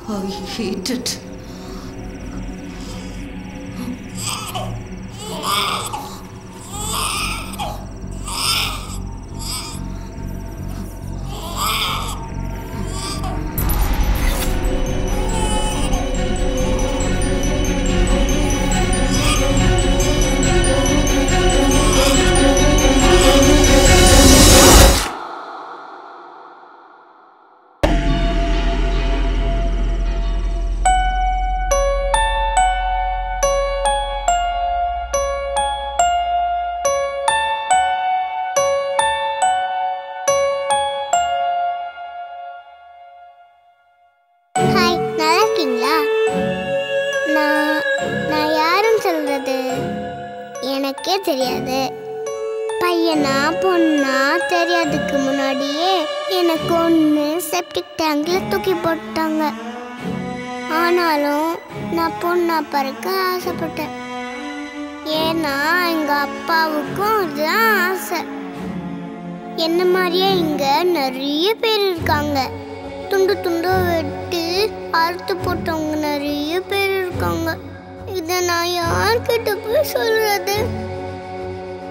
I hate it. எனக்கே தெரியாது. பையனா பொண்ணா தெரியாதுக்கு முன்னாடியே எனக்கு ஒன்று செப்டிக் டேங்க்ல தூக்கி போட்டாங்க. ஆனாலும் நான் பொண்ணா பிறக்க ஆசைப்பட்டேன். ஏன்னா எங்க அப்பாவுக்கும் அதுதான் ஆசை. என்ன மாதிரியே இங்க நிறைய பேர் இருக்காங்க. துண்டு துண்டு வெட்டி அறுத்து போட்டவங்க நிறைய பேர் இருக்காங்க. இதை நான் யார்கிட்ட போய் சொல்றது?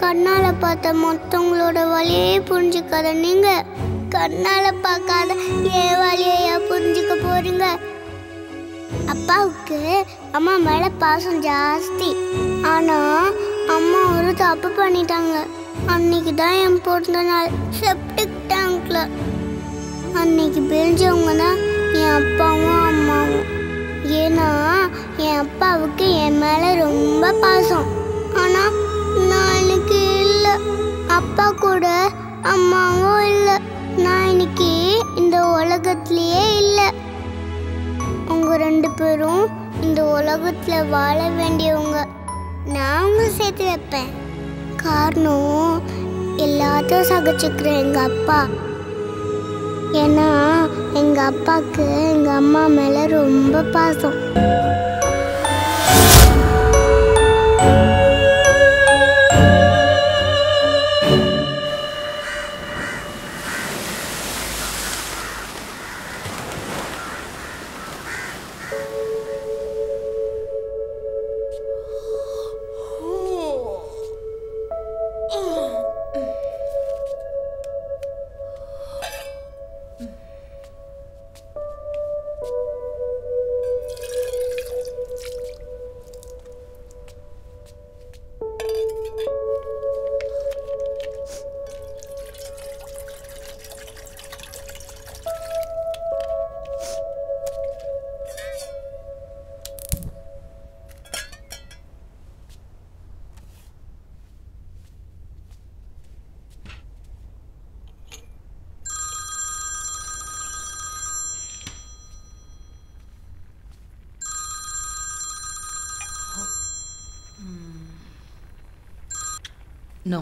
கண்ணால பார்த்த மொத்தவங்களோட வழியே புரிஞ்சுக்காத நீங்க கண்ணால பார்க்காத என் வழியா புரிஞ்சுக்க போறீங்க. அப்பாவுக்கு அம்மா மேல பாசம் ஜாஸ்தி. ஆனா அம்மா ஒரு தப்பு பண்ணிட்டாங்க. அன்னைக்கு தான் என் பிறந்த நாள். செப்டிக் டேங்க்ல அன்னைக்கு பிரிஞ்சவங்க தான் என் அப்பாவும் அம்மாவும். ஏன்னா என் அப்பாவுக்கு என் மேல ரொம்ப பாசம். ஆனா நான் இன்னைக்கு இல்லை. அப்பா கூட அம்மாவும் இல்லை. நான் இன்னைக்கு இந்த உலகத்திலேயே இல்லை. உங்க ரெண்டு பேரும் இந்த உலகத்துல வாழ வேண்டியவங்க. நான் உங்க சேர்த்து வைப்பேன். காரணம் எல்லாத்தையும் சகிச்சுக்கிறேன் எங்க அப்பா. ஏன்னா எங்க அப்பாவுக்கு எங்க அம்மா மேல ரொம்ப பாசம். No.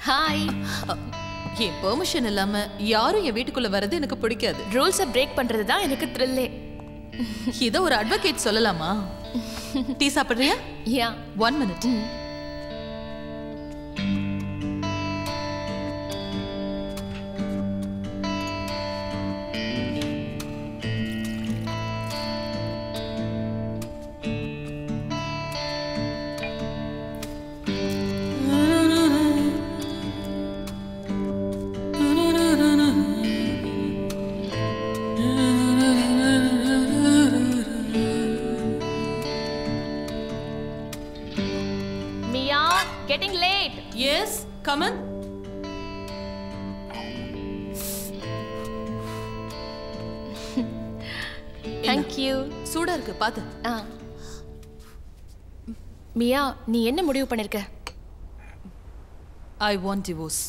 ஹாய். என் பெர்மிஷன் இல்லாம யாரும் என் வீட்டுக்குள்ள வர்றது எனக்கு பிடிக்காது. ரூல்ஸை பிரேக் பண்றது தான் எனக்கு த்ரில்லே. இதை ஒரு அட்வொகேட் சொல்லலாமா? டீ சாப்பிடுறியா? யா. 1 minute. Getting late. Yes, come in. Thank you. சூடா இருக்கு பாத்து. மியா, நீ என்ன முடிவு பண்ணிருக்க? I want divorce.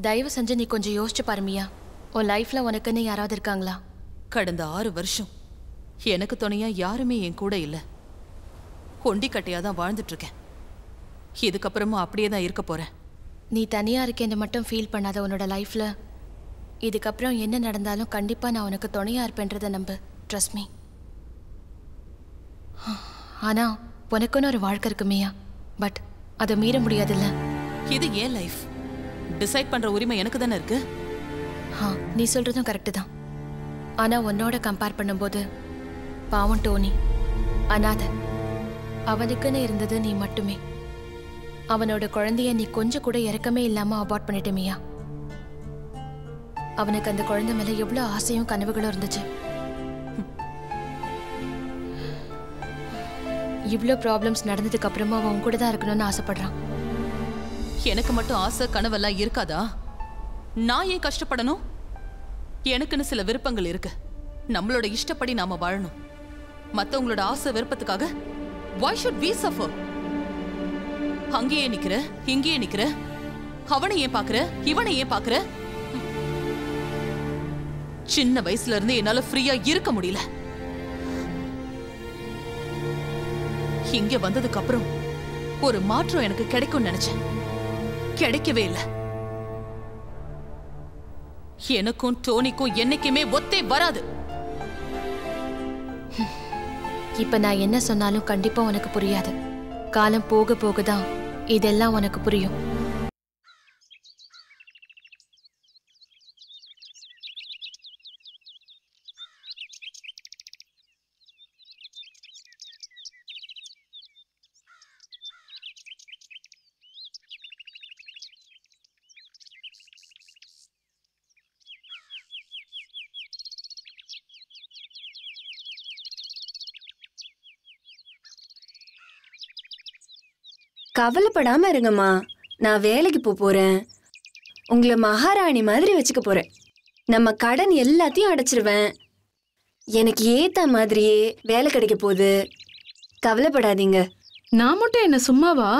தயவு செஞ்சு நீ கொஞ்சம் யோசிச்சு பாரு மியா. உன் லைஃப்ல உனக்குன்னு யாராவது இருக்காங்களா? கடந்த 6 வருஷம் எனக்கு துணையா யாருமே என் கூட இல்ல. கொண்டிக்கட்டையா தான் வாழ்ந்துட்டு இருக்கேன். இதுக்கப்புறமும் அப்படியே தான் இருக்க போறேன். நீ தனியா இருக்கேன்னு மட்டும் ஃபீல் பண்ணாத உன்னோட லைஃப்ல. இதுக்கப்புறம் என்ன நடந்தாலும் கண்டிப்பா நான் உனக்கு துணையா இருப்பேன்றதை நம்பு. Trust me. ஆனா உனக்குன்னு ஒரு வாழ்க்கை இருக்கு மியா. பட் அதை மீற முடியாதுல்ல. இது ஏன் லைஃப் டிசைட் பண்ற உரிமை எனக்கு தானே இருக்கு. நீ சொல்றதும் கரெக்டு தான். ஆனா உன்னோட கம்பேர் பண்ணும்போது பாவம் டோனி அனாதை. அவனுக்குன்னு இருந்தது நீ மட்டுமே. அவனோட குழந்தைய நீ கொஞ்சம் கூட இறக்கமே இல்லாம அபார்ட் பண்ணிட்ட மியா. அவனுக்கு அந்த குழந்தை மேல எவ்வளவு ஆசையும் கனவுகளும் இருந்துச்சு. இவ்வளோ ப்ராப்ளம்ஸ் நடந்ததுக்கு அப்புறமா அவன் கூட தான் இருக்கணும்னு ஆசைப்படுறான். எனக்கு மட்டும் ஆசை கனவெல்லாம் இருக்காதா? நான் ஏன் கஷ்டப்படணும்? எனக்குன்னு சில விருப்பங்கள் இருக்கு. நம்மளோட இஷ்டப்படி நாம வாழணும். மத்தவங்களோட ஆசை விருப்பத்துக்காக why should we suffer? அங்கேயே நிக்கிற, இங்கேயே நிக்கிற, அவனை ஏன் பாக்குற, இவனை ஏன் பாக்குற? சின்ன வயசுல இருந்து என்னால ஃப்ரீயா இருக்க முடியல. இங்க வந்ததுக்கு அப்புறம் ஒரு மாற்றம் எனக்கு கிடைக்கும் நினைச்சேன். கிடைக்கவே இல்லை. எனக்கும் டோனிக்கும் என்னைக்குமே ஒத்தே வராது. இப்ப நான் என்ன சொன்னாலும் கண்டிப்பா உனக்கு புரியாது. காலம் போக போகதான் இதெல்லாம் உனக்கு புரியும். கவலைப்படாம இருங்கம்மா. நான் வேலைக்கு போறேன். உங்களை மகாராணி மாதிரி வச்சுக்க போறேன். நம்ம கடன் எல்லாத்தையும் அடைச்சிருவேன். எனக்கு ஏத்த மாதிரியே வேலை கிடைக்க போகுது. கவலைப்படாதீங்க. நான் மட்டும் என்ன சும்மாவா?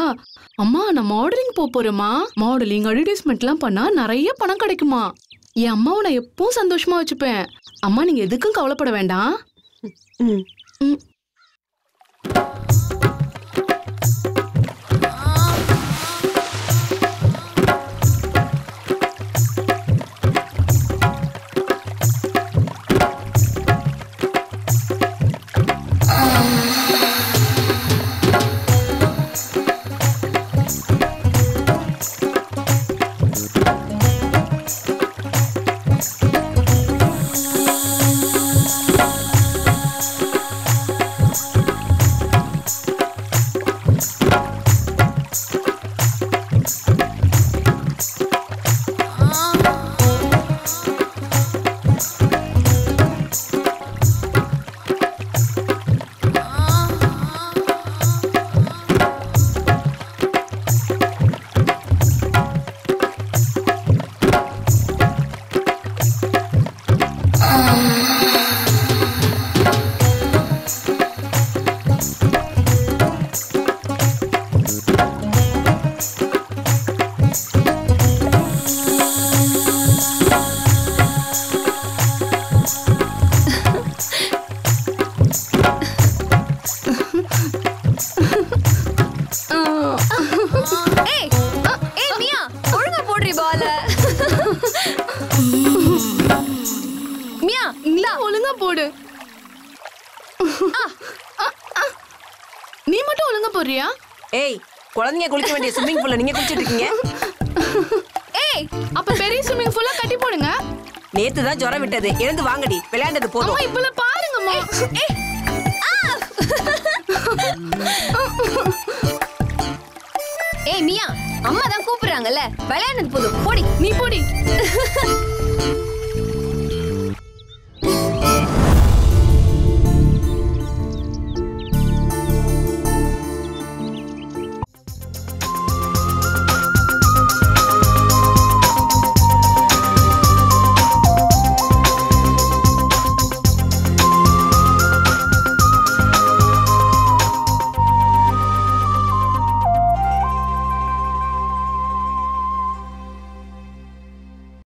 அம்மா, நான் மாடலிங் போறேம்மா. மாடலிங் அட்வர்டைஸ்மெண்ட்லாம் பண்ணா நிறைய பணம் கிடைக்குமா. என் அம்மாவை நான் எப்பவும் சந்தோஷமா வச்சுப்பேன். அம்மா, நீங்க எதுக்கும் கவலைப்பட வேண்டாம். ஒழுங்கா போடு. நீ மட்டும் ஒழுங்கா போடுறியா? ஏய், குழந்தைங்க குளிக்க வேண்டிய ஸ்விமிங் பூல்ல நீங்க குளிச்சிட்டு இருக்கீங்க. ஏய், அப்ப பெரிய ஸ்விமிங் பூல்ல கட்டி போடுங்க. நேத்து தான் ஜுரம் விட்டது. எழுந்து வாங்கடி, விளையாண்டது போதும். அம்மா, இப்பல பாருங்கம்மா. ஏய் மியா, அம்மா தான் கூப்பிடுறாங்கல்ல, விளையாண்டது போதும். போடி, நீ போடி.